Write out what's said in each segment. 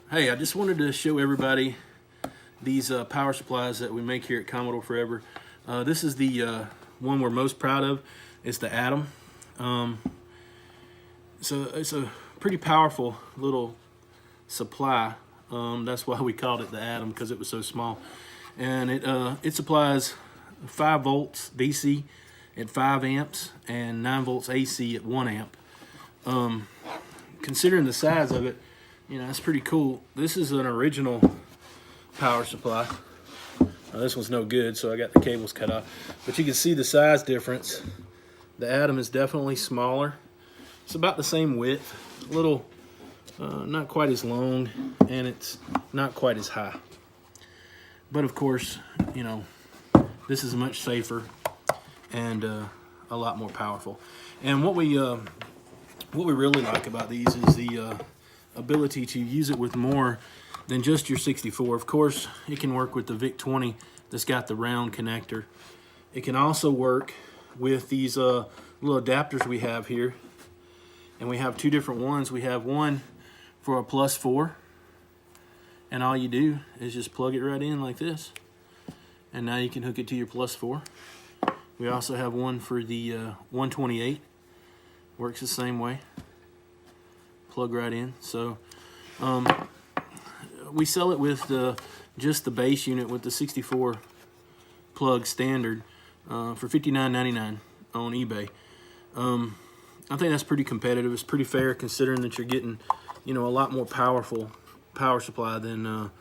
Hey, I just wanted to show everybody these power supplies that we make here at Commodore Forever. This is the one we're most proud of. It's the Atom. So it's a pretty powerful little supply. That's why we called it the Atom, because it was so small. And it supplies 5 volts DC at 5 amps and 9 volts AC at 1 amp. Considering the size of it, you know, it's pretty cool. This is an original power supply. This one's no good, so I got the cables cut off. But you can see the size difference. The Atom is definitely smaller. It's about the same width, a little, not quite as long, and it's not quite as high. But of course, you know, this is much safer and a lot more powerful. And what we really like about these is the ability to use it with more than just your 64. Of course, it can work with the VIC-20 that's got the round connector. It can also work with these little adapters we have here. And we have 2 different ones. We have one for a +4. And all you do is just plug it right in like this. And now you can hook it to your +4. We also have one for the 128. Works the same way. Plug right in. So we sell it with just the base unit with the 64 plug standard for $59.99 on eBay. I think that's pretty competitive. It's pretty fair considering that you're getting, you know, a lot more powerful power supply than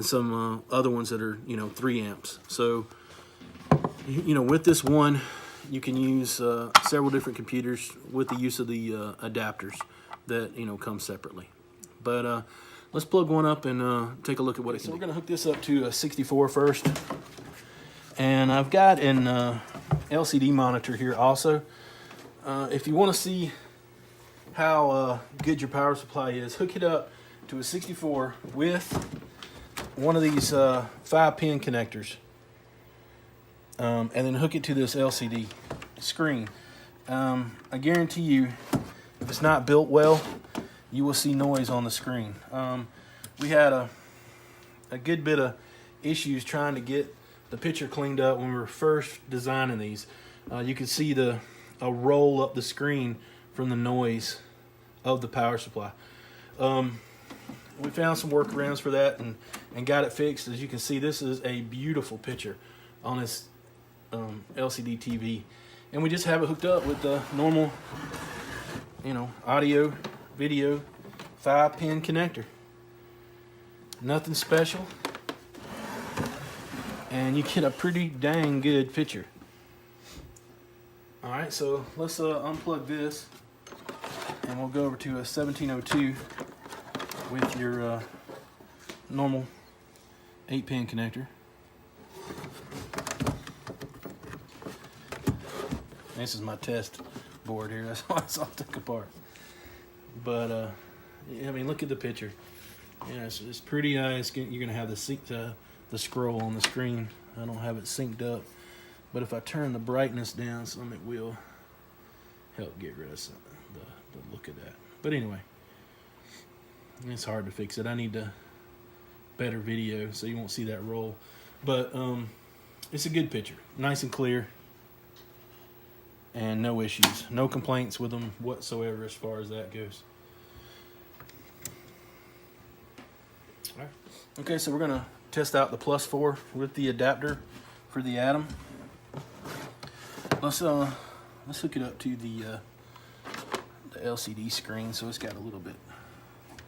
some other ones that are, you know, 3 amps. So, you know, with this one, you can use several different computers with the use of the adapters that, you know, come separately. But let's plug one up and take a look at what it can do. So we're going to hook this up to a 64 first. And I've got an LCD monitor here also. If you want to see how good your power supply is, hook it up to a 64 with one of these 5-pin connectors. And then hook it to this LCD screen. I guarantee you, if it's not built well, you will see noise on the screen. We had a good bit of issues trying to get the picture cleaned up when we were first designing these. You can see a roll up the screen from the noise of the power supply. We found some workarounds for that and got it fixed. As you can see, this is a beautiful picture on this LCD TV, and we just have it hooked up with the normal, you know, audio, video, 5-pin connector. Nothing special, and you get a pretty dang good picture. All right, so let's unplug this, and we'll go over to a 1702 with your normal 8-pin connector. This is my test board here. That's why it's all took apart. But I mean, look at the picture. Yeah, it's pretty nice. You're gonna have the scroll on the screen. I don't have it synced up, but if I turn the brightness down some, it will help get rid of some, the look of that. But anyway, it's hard to fix it. I need a better video so you won't see that roll. But it's a good picture, nice and clear. And no issues, no complaints with them whatsoever as far as that goes. All right. Okay, so we're gonna test out the +4 with the adapter for the Atom. Let's hook it up to the LCD screen so it's got a little bit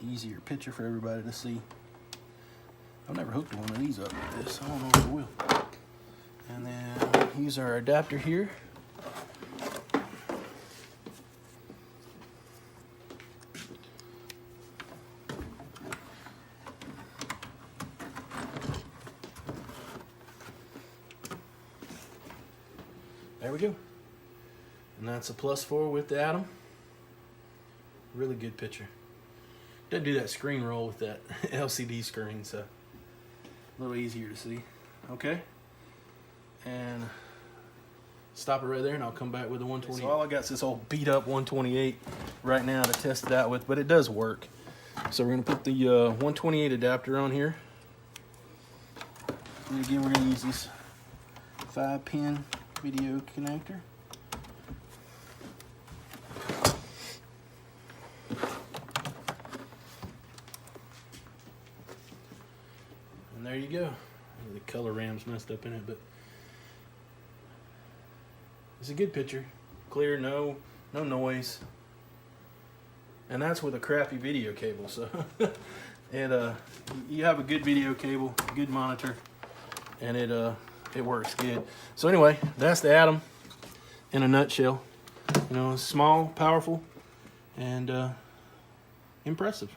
easier picture for everybody to see. I've never hooked one of these up like this. I don't know if I will. And then use our adapter here. There we go. And that's a +4 with the Atom. Really good picture. Doesn't do that screen roll with that LCD screen, so a little easier to see. Okay. And stop it right there, and I'll come back with the 128. So all I got is this old beat up 128 right now to test it out with, but it does work. So we're gonna put the 128 adapter on here. And again, we're gonna use this 5-pin video connector. And there you go. The color ram's messed up in it, but it's a good picture. Clear, no noise. And that's with a crappy video cable, so you have a good video cable, good monitor, and it works good. So anyway, that's the Atom in a nutshell. You know, small, powerful, and impressive.